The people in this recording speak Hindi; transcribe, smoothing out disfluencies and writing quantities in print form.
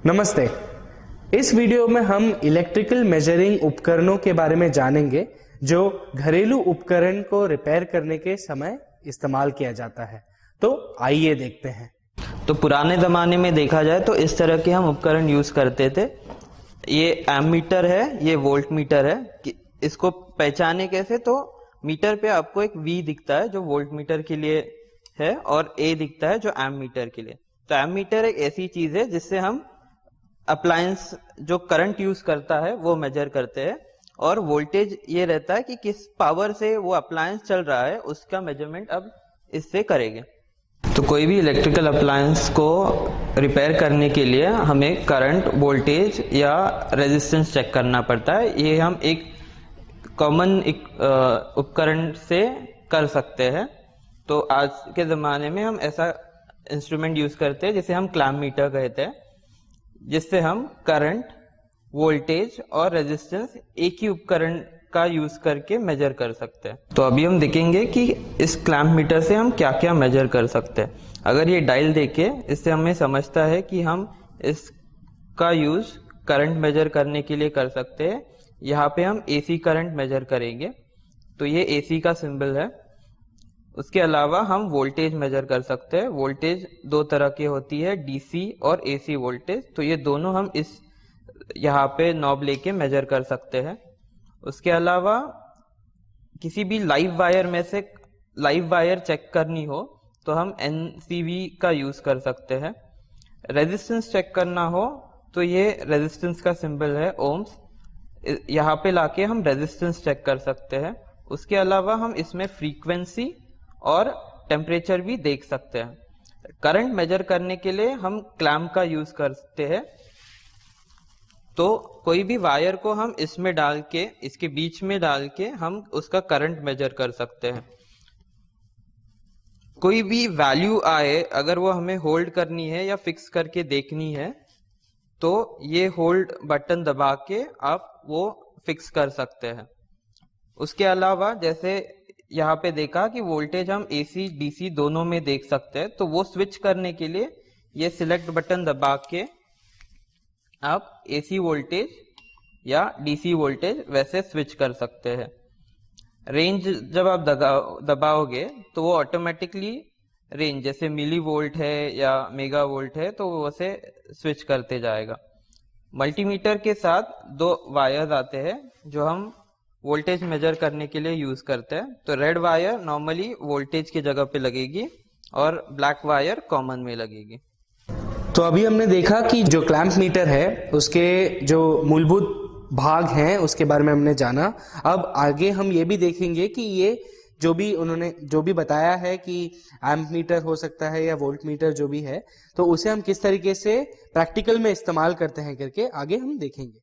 नमस्ते। इस वीडियो में हम इलेक्ट्रिकल मेजरिंग उपकरणों के बारे में जानेंगे जो घरेलू उपकरण को रिपेयर करने के समय इस्तेमाल किया जाता है। तो आइए देखते हैं। तो पुराने ज़माने में देखा जाए तो इस तरह के हम उपकरण यूज़ करते थे। ये एमीटर है, ये वोल्ट मीटर है। कि इसको पहचाने कैसे, तो मीटर पे आपको एक V दिखता है जो वोल्ट मीटर के लिए है और A दिखता है जो एम मीटर के लिए। तो एम मीटर एक ऐसी चीज़ है जिससे हम अप्लायंस जो करंट यूज़ करता है वो मेजर करते हैं, और वोल्टेज ये रहता है कि किस पावर से वो अप्लायंस चल रहा है उसका मेजरमेंट अब इससे करेंगे। तो कोई भी इलेक्ट्रिकल अप्लायंस को रिपेयर करने के लिए हमें करंट, वोल्टेज या रेजिस्टेंस चेक करना पड़ता है। ये हम एक कॉमन उपकरण से कर सकते हैं। तो आज के ज़माने में हम ऐसा इंस्ट्रूमेंट यूज़ करते हैं जिसे हम क्लैम्प मीटर कहते हैं, जिससे हम करंट, वोल्टेज और रेजिस्टेंस एक ही उपकरण का यूज करके मेजर कर सकते हैं। तो अभी हम देखेंगे कि इस क्लैम्प मीटर से हम क्या क्या मेजर कर सकते हैं। अगर ये डायल देखे, इससे हमें समझता है कि हम इसका यूज करंट मेजर करने के लिए कर सकते हैं। यहाँ पे हम एसी करंट मेजर करेंगे, तो ये एसी का सिंबल है। उसके अलावा हम वोल्टेज मेजर कर सकते हैं। वोल्टेज दो तरह की होती है, डीसी और एसी वोल्टेज। तो ये दोनों हम इस यहाँ पे नॉब लेके मेजर कर सकते हैं। उसके अलावा किसी भी लाइव वायर में से लाइव वायर चेक करनी हो तो हम एनसीवी का यूज कर सकते हैं। रेजिस्टेंस चेक करना हो तो ये रेजिस्टेंस का सिंबल है, ओम्स। यहाँ पे लाके हम रेजिस्टेंस चेक कर सकते हैं। उसके अलावा हम इसमें फ्रीक्वेंसी और टेम्परेचर भी देख सकते हैं। करंट मेजर करने के लिए हम क्लैम्प का यूज करते हैं। तो कोई भी वायर को हम इसमें डाल के, इसके बीच में डाल के हम उसका करंट मेजर कर सकते हैं। कोई भी वैल्यू आए, अगर वो हमें होल्ड करनी है या फिक्स करके देखनी है तो ये होल्ड बटन दबा के आप वो फिक्स कर सकते हैं। उसके अलावा जैसे यहाँ पे देखा कि वोल्टेज हम एसी डीसी दोनों में देख सकते हैं, तो वो स्विच करने के लिए ये सिलेक्ट बटन दबा के आप एसी वोल्टेज या डीसी वोल्टेज वैसे स्विच कर सकते हैं। रेंज जब आप दबाओगे तो वो ऑटोमेटिकली रेंज, जैसे मिली वोल्ट है या मेगा वोल्ट है, तो वो वैसे स्विच करते जाएगा। मल्टीमीटर के साथ दो वायर्स आते हैं जो हम वोल्टेज मेजर करने के लिए यूज करते हैं। तो रेड वायर नॉर्मली वोल्टेज की जगह पे लगेगी और ब्लैक वायर कॉमन में लगेगी। तो अभी हमने देखा कि जो क्लैम्प मीटर है उसके जो मूलभूत भाग हैं उसके बारे में हमने जाना। अब आगे हम ये भी देखेंगे कि ये उन्होंने जो भी बताया है कि एम्प मीटर हो सकता है या वोल्ट मीटर जो भी है, तो उसे हम किस तरीके से प्रैक्टिकल में इस्तेमाल करते हैं करके आगे हम देखेंगे।